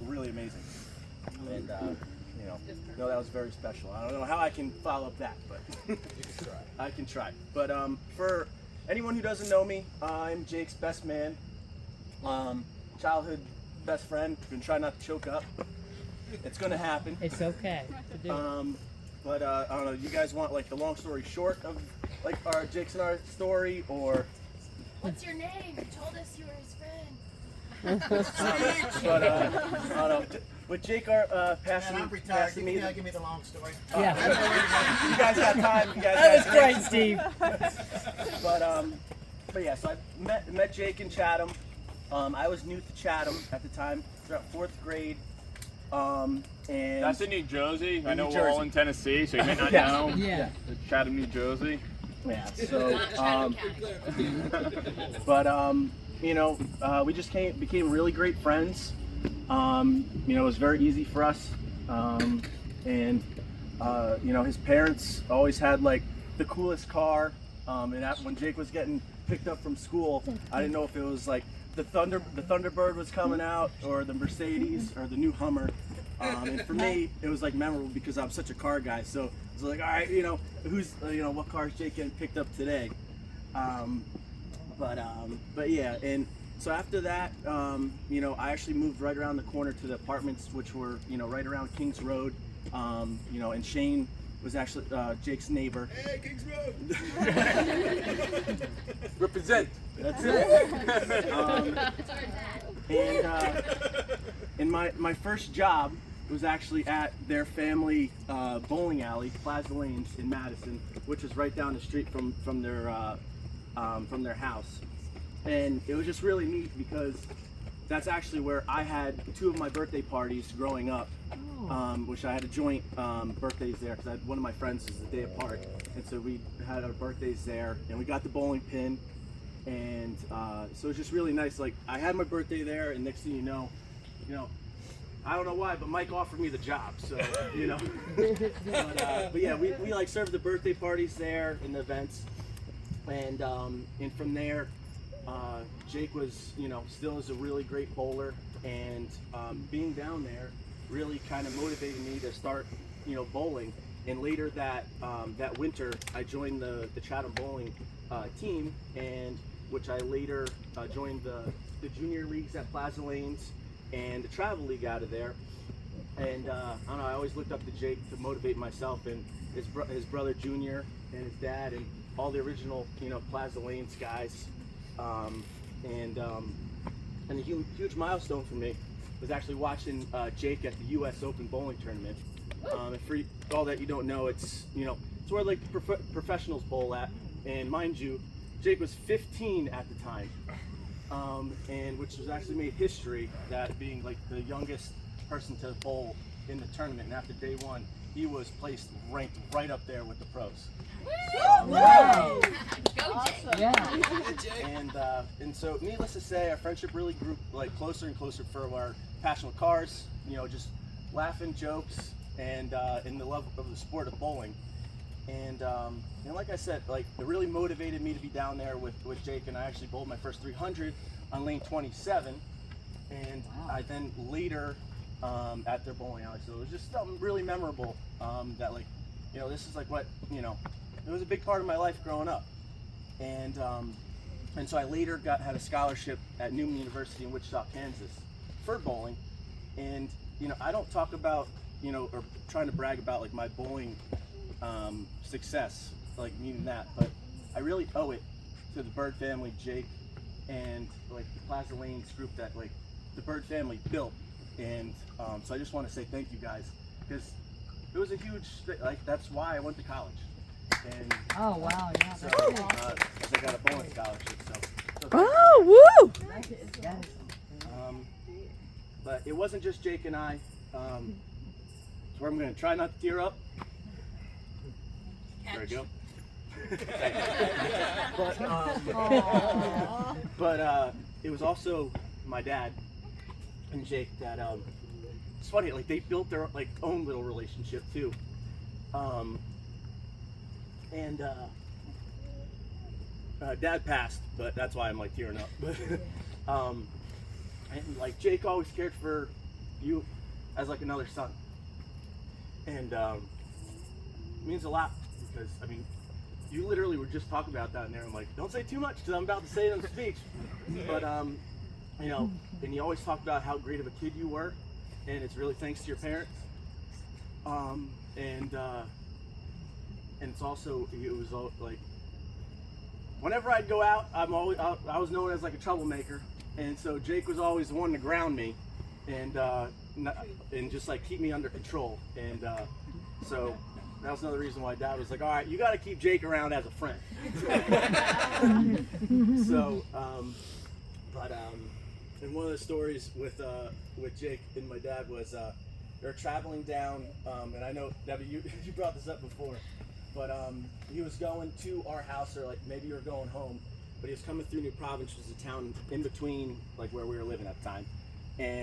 really amazing. And that was very special. I don't know how I can follow up that, but You can try. I can try. But for anyone who doesn't know me, I'm Jake's best man, childhood best friend. Been trying not to choke up. It's gonna happen. It's okay to do. But I don't know. You guys want like the long story short of like our Jake's and our story, or? What's your name? You told us you were his friend. But I don't know. With Jake passing, I'm retired. passing me. Give me the long story. Yeah. You guys got time. You guys That was got great, time. Steve. But yeah. So I met Jake in Chatham. I was new to Chatham at the time, throughout 4th grade. And That's in New Jersey. I know New we're all Jersey. in Tennessee, so you may not Yeah. know. Yeah. It's Chatham, New Jersey. yeah. So we just became really great friends. It was very easy for us. His parents always had like the coolest car. When Jake was getting picked up from school, I didn't know if it was like the Thunderbird was coming out, or the Mercedes, or the new Hummer. And for me, it was like memorable because I'm such a car guy. So it was like, all right, what car is Jake getting picked up today? But yeah, and so after that, I actually moved right around the corner to the apartments, which were, right around Kings Road. And Shane was actually Jake's neighbor. Hey, Kings Road. Represent. That's it. And my first job was actually at their family bowling alley, Plaza Lanes in Madison, which is right down the street from their house. And it was just really neat because that's actually where I had 2 of my birthday parties growing up, which I had a joint birthdays there because one of my friends is a day apart, and so we had our birthdays there, and we got the bowling pin, and so it was just really nice. Like I had my birthday there, and next thing you know, I don't know why, but Mike offered me the job, so but yeah, we like served the birthday parties there and the events, and from there. Jake was, still is a really great bowler, and being down there really kind of motivated me to start, bowling. And later that winter, I joined the Chatham bowling team, and which I later joined the junior leagues at Plaza Lanes and the travel league out of there. And I don't know, I always looked up to Jake to motivate myself, and his brother Junior and his dad and all the original, Plaza Lanes guys. And a huge milestone for me was actually watching Jake at the U.S. Open bowling tournament. And for all that you don't know, it's where like the professionals bowl at. And mind you, Jake was 15 at the time, and which was actually made history, that being like the youngest person to bowl in the tournament. And after day 1, he was ranked right up there with the pros. Wow. Go, Jake. Yeah. And so, needless to say, our friendship really grew like closer and closer for our passion of cars. Just laughing, jokes, and in the love of the sport of bowling. And like I said, like it really motivated me to be down there with Jake. And I actually bowled my first 300 on lane 27, and I then later at their bowling alley. So it was just something really memorable. That like, this is like what it was a big part of my life growing up. And so I later had a scholarship at Newman University in Wichita, Kansas for bowling. And I don't talk about or trying to brag about like my bowling success, like meaning that, but I really owe it to the Bird family, Jake, and like the Plaza Lanes group that like the Bird family built. And so I just want to say thank you guys, because it was a huge, like that's why I went to college. And Oh wow, yeah. so, That's good. 'cause I got a bowling scholarship, so Oh, woo! but it wasn't just Jake and I. So I'm going to try not to tear up. There we go. but it was also my dad and Jake that it's funny, like they built their like own little relationship too. Dad passed, but that's why I'm like tearing up. And like Jake always cared for, you as like another son, and it means a lot because I mean, you literally were just talking about that in there. I'm like, don't say too much because I'm about to say it in the speech, but you know, and you always talked about how great of a kid you were, and it's really thanks to your parents, and it's also it was all, like whenever I'd go out, I was known as like a troublemaker, and so Jake was always the one to ground me, and just like keep me under control, and so that was another reason why Dad was like, all right, you got to keep Jake around as a friend. So, and one of the stories with Jake and my dad was they were traveling down, and I know Debbie, you brought this up before, but he was going to our house, or like maybe you were going home, but he was coming through New Providence, which was a town in between like where we were living at the time, and